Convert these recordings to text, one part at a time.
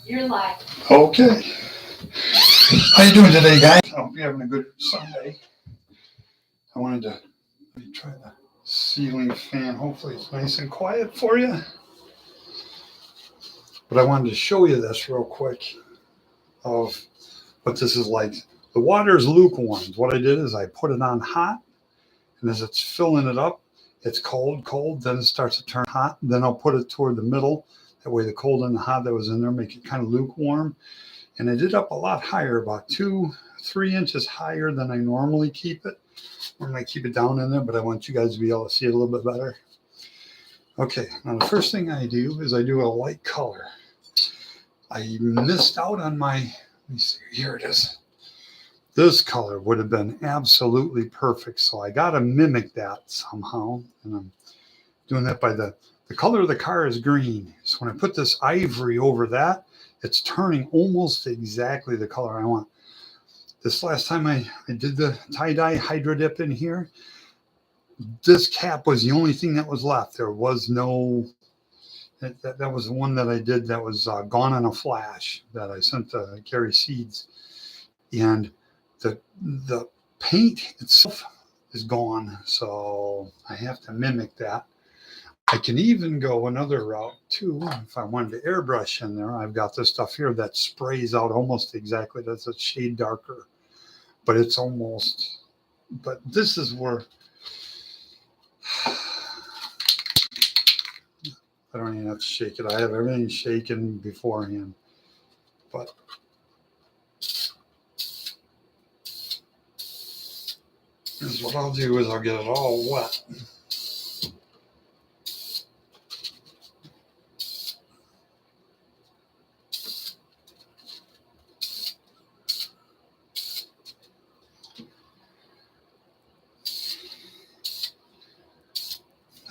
You're live. Okay. How you doing today, guys? I hope you're having a good Sunday. I wanted to try the ceiling fan. Hopefully it's nice and quiet for you. But I wanted to show you this real quick of what this is like. The water is lukewarm. What I did is I put it on hot, and as it's filling it up, it's cold, then it starts to turn hot. Then I'll put it toward the middle. That way the cold and the hot that was in there make it kind of lukewarm. And I did up a lot higher, about 2-3 inches higher than I normally keep it. Normally I keep it down in there, but I want you guys to be able to see it a little bit better. Okay, now the first thing I do is I do a light color. I missed out on my, let me see, here it is. This color would have been absolutely perfect. So I got to mimic that somehow. And I'm doing that by the color of the car is green. So when I put this ivory over that, it's turning almost exactly the color I want. This last time I did the tie-dye hydro dip in here, this cap was the only thing that was left. There was no, that was the one that I did that was gone in a flash that I sent to Gary Seeds. And the paint itself is gone. So I have to mimic that. I can even go another route too. If I wanted to airbrush in there, I've got this stuff here that sprays out almost exactly. That's a shade darker, but it's almost, but this is where, I don't even have to shake it. I have everything shaken beforehand, but is what I'll do is I'll get it all wet.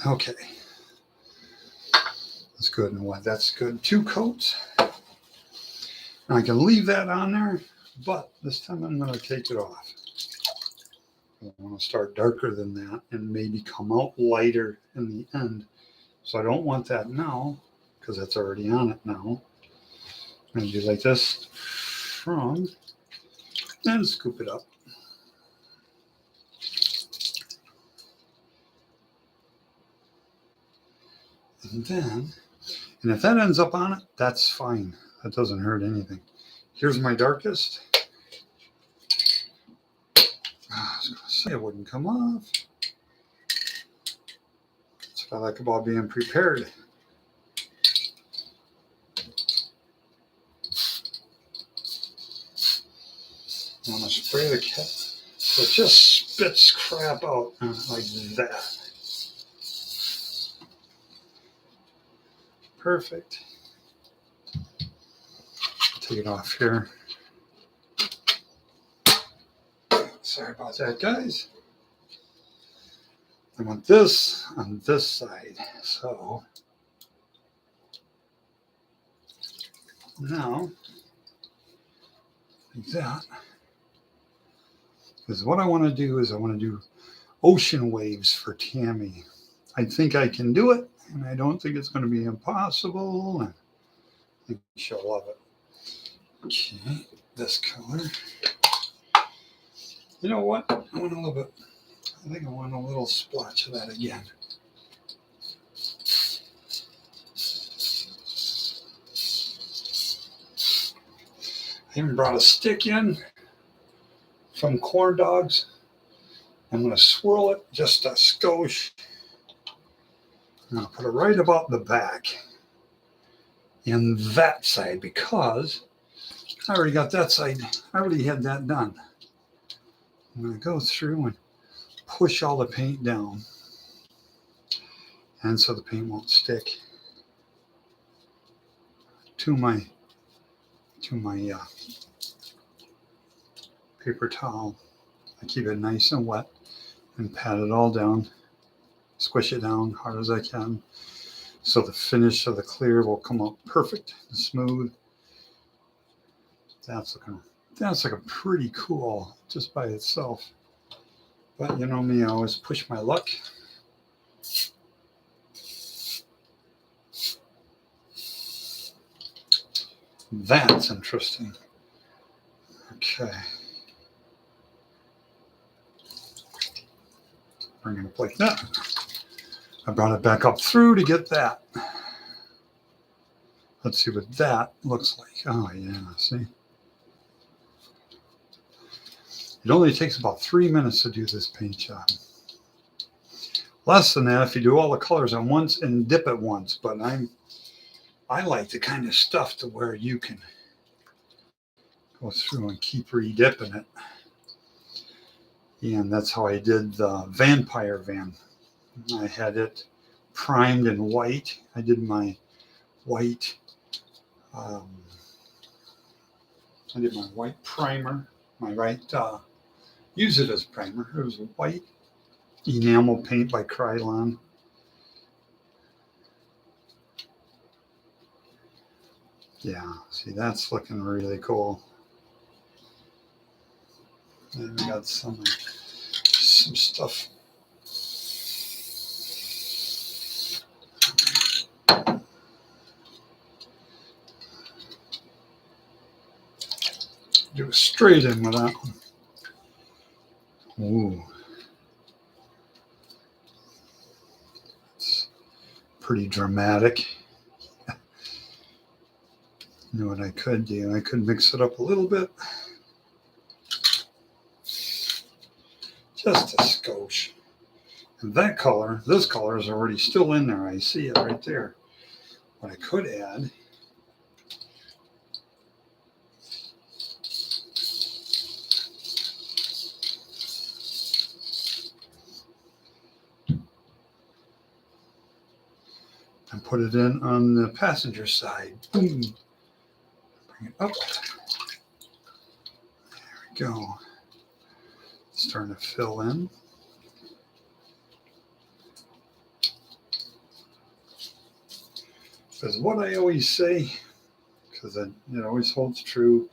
Okay, that's good and wet. That's good. 2 coats. Now I can leave that on there, but this time I'm going to take it off. I want to start darker than that and maybe come out lighter in the end. So I don't want that now because that's already on it now. I'm going to do like this from, and scoop it up. And then, and if that ends up on it, that's fine. That doesn't hurt anything. Here's my darkest. I was going to say it wouldn't come off. That's what I like about being prepared. I'm going to spray the cap so it just spits crap out like that. Perfect. Take it off here. Sorry about that, guys. I want this on this side. So now, like that. Because what I want to do is I want to do ocean waves for Tammy. I think I can do it, and I don't think it's going to be impossible. And I think she'll love it. Okay, this color. You know what? I want a little bit. I think I want a little splotch of that again. I even brought a stick in from corn dogs. I'm going to swirl it just a skosh. I'm going to put it right about the back in that side because I already got that side. I already had that done. I'm going to go through and push all the paint down, and so the paint won't stick to my paper towel. I keep it nice and wet and pat it all down, squish it down hard as I can, so the finish of the clear will come out perfect and smooth. That's looking pretty cool just by itself. But you know me, I always push my luck. That's interesting. Okay. Bring it up like that. I brought it back up through to get that. Let's see what that looks like. Oh, yeah, see? It only takes about 3 minutes to do this paint job. Less than that if you do all the colors at once and dip at once, but I like the kind of stuff to where you can go through and keep re-dipping it. And that's how I did the vampire van. I had it primed in white. I did my white, I did my white primer, use it as primer. It was a white enamel paint by Krylon. Yeah, see, that's looking really cool. And we got some stuff. Do a straight in with that one. Ooh. It's pretty dramatic. You know what I could do? I could mix it up a little bit. Just a skosh. And that color, this color is already still in there. I see it right there. What I could add and put it in on the passenger side. Boom. Bring it up. There we go. It's starting to fill in. Because what I always say, because it always holds true,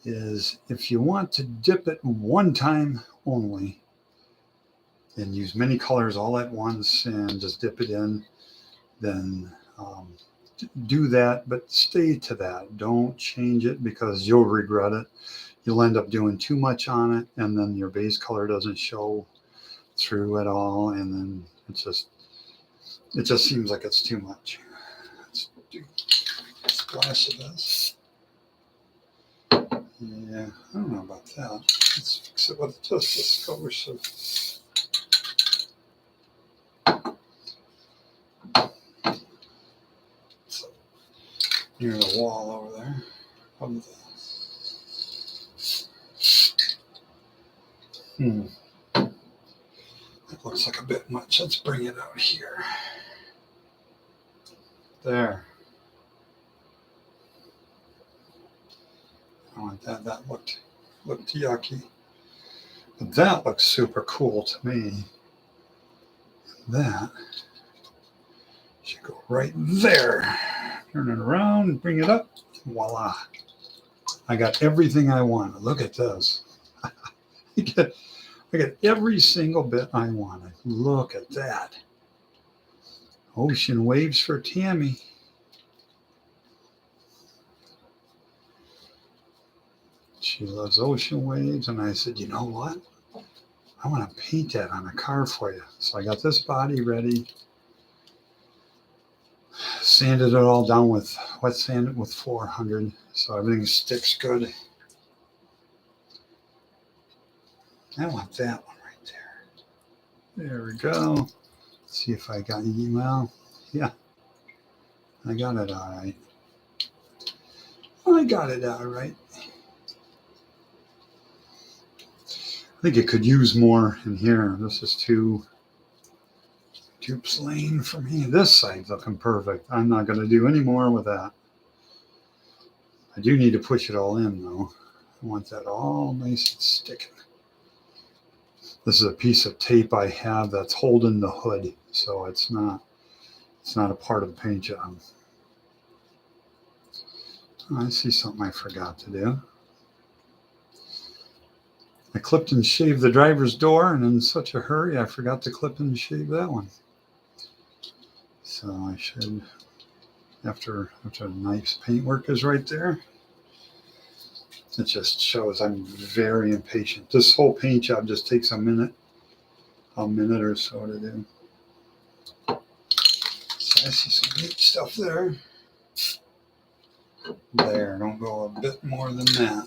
is if you want to dip it one time only and use many colors all at once and just dip it in, then do that, but stay to that. Don't change it because you'll regret it. You'll end up doing too much on it, and then your base color doesn't show through at all, and then it just seems like it's too much. Let's do a splash of this. Yeah, I don't know about that. Let's fix it with just a skosh of near the wall over there. That looks like a bit much. Let's bring it out here. There. I want that. That looked yucky. But that looks super cool to me. That should go right there. Turn it around and bring it up. Voila. I got everything I wanted. Look at this. I got every single bit I wanted. Look at that. Ocean waves for Tammy. She loves ocean waves. And I said, you know what? I want to paint that on a car for you. So I got this body ready. Sanded it all down with wet sand with 400. So everything sticks good. I want that one right there. There we go. Let's see if I got you. Well, yeah. I got it all right. I got it all right. I think it could use more in here. This is too plain for me. This side's looking perfect. I'm not going to do any more with that. I do need to push it all in, though. I want that all nice and sticking. This is a piece of tape I have that's holding the hood, so it's not a part of the paint job. I see something I forgot to do. I clipped and shaved the driver's door, and in such a hurry, I forgot to clip and shave that one. So I should, after the nice paintwork is right there. It just shows I'm very impatient. This whole paint job just takes a minute or so to do. So I see some neat stuff there. There, don't go a bit more than that.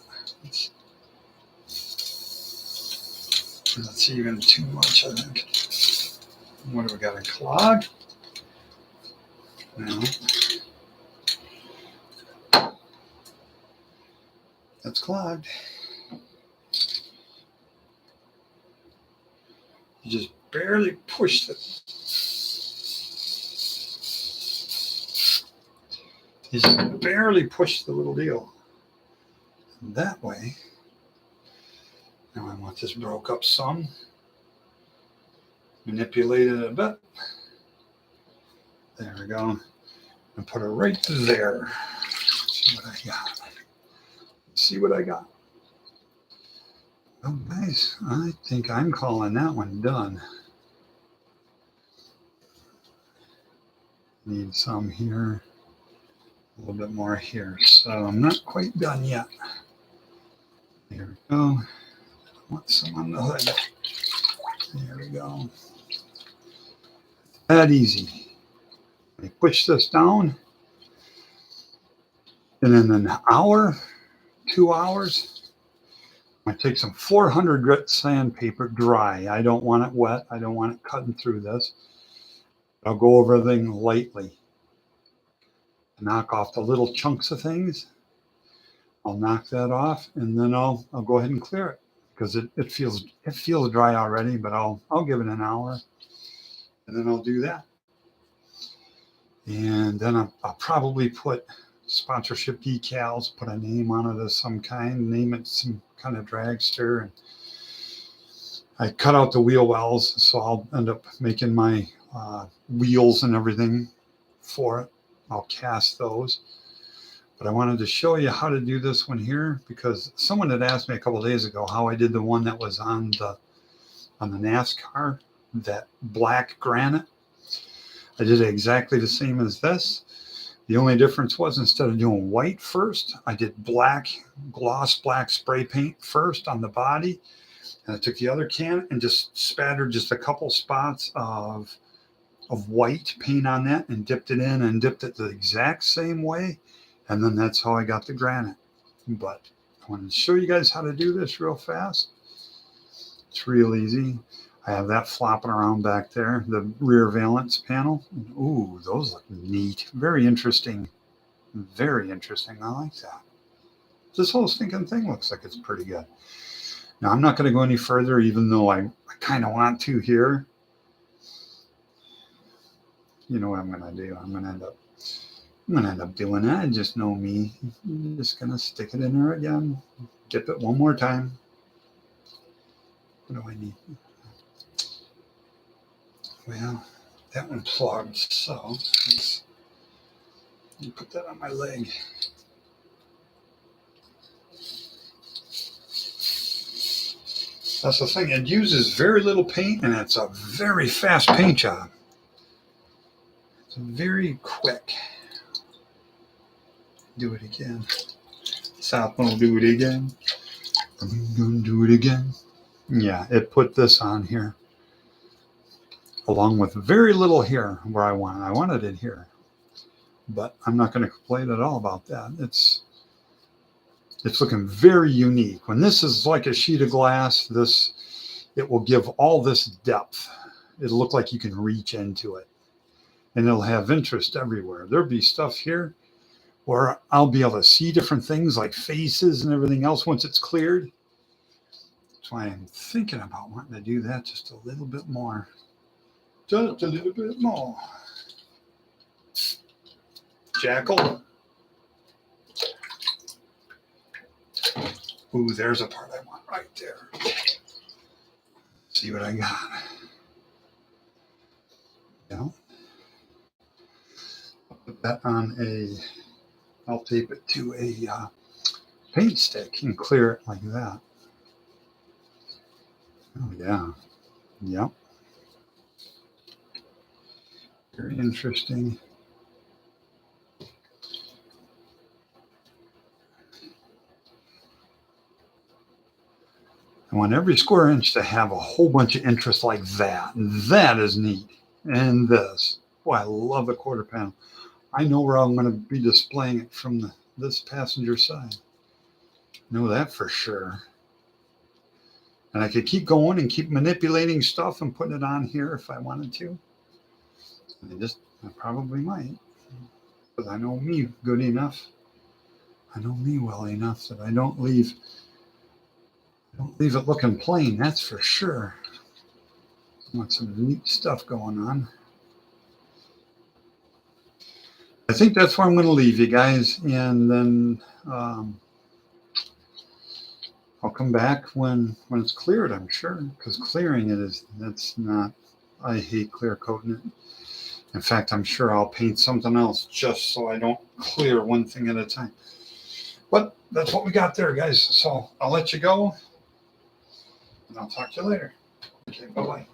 That's even too much, I think. What do we got, a clog? No. That's clogged. You just barely pushed it. You just barely pushed the little deal. And that way, now I want this broke up some. Manipulate it a bit. There we go. And put it right there. See what I got. See what I got. Oh, nice. I think I'm calling that one done. Need some here. A little bit more here. So I'm not quite done yet. There we go. I want some on the hood. There we go. That easy. I push this down. And in an hour, 2 hours, I take some 400 grit sandpaper dry. I don't want it wet. I don't want it cutting through this. I'll go over everything lightly. Knock off the little chunks of things. I'll knock that off, and then I'll go ahead and clear it because it feels dry already. But I'll give it an hour, and then I'll do that. And then I'll probably put sponsorship decals, put a name on it of some kind, name it some kind of dragster. And I cut out the wheel wells, so I'll end up making my wheels and everything for it. I'll cast those. But I wanted to show you how to do this one here because someone had asked me a couple of days ago how I did the one that was on the NASCAR, that black granite. I did it exactly the same as this. The only difference was instead of doing white first, I did gloss black spray paint first on the body. And I took the other can and just spattered just a couple spots of white paint on that and dipped it in and dipped it the exact same way. And then that's how I got the granite. But I wanted to show you guys how to do this real fast. It's real easy. I have that flopping around back there, the rear valance panel. Ooh, those look neat. Very interesting. Very interesting. I like that. This whole stinking thing looks like it's pretty good. Now, I'm not going to go any further, even though I kind of want to here. You know what I'm going to do? I'm going to end up doing that. Just know me. I'm just going to stick it in there again. Dip it one more time. What do I need? Well, that one plugged, so let's put that on my leg. That's the thing. It uses very little paint, and it's a very fast paint job. It's very quick. Do it again. South will do it again. I'm gonna do it again. Yeah, it put this on here, along with very little here where I want it. I wanted it here, but I'm not going to complain at all about that. It's looking very unique. When this is like a sheet of glass, it will give all this depth. It'll look like you can reach into it, and it'll have interest everywhere. There'll be stuff here where I'll be able to see different things like faces and everything else once it's cleared. That's why I'm thinking about wanting to do that just a little bit more. Just a little bit more. Jackal. Ooh, there's a part I want right there. See what I got. Yeah. I'll put that on I'll tape it to a paint stick and clear it like that. Oh, yeah. Yep. Very interesting. I want every square inch to have a whole bunch of interest like that. And that is neat. And this. Boy, I love the quarter panel. I know where I'm going to be displaying it from this passenger side. Know that for sure. And I could keep going and keep manipulating stuff and putting it on here if I wanted to. I probably might. Because I know me good enough. I know me well enough that I don't leave it looking plain, that's for sure. I want some neat stuff going on. I think that's where I'm going to leave you guys, and then I'll come back when it's cleared, I'm sure, because clearing that's not, I hate clear coating it. In fact, I'm sure I'll paint something else just so I don't clear one thing at a time. But that's what we got there, guys. So I'll let you go, and I'll talk to you later. Okay, bye-bye.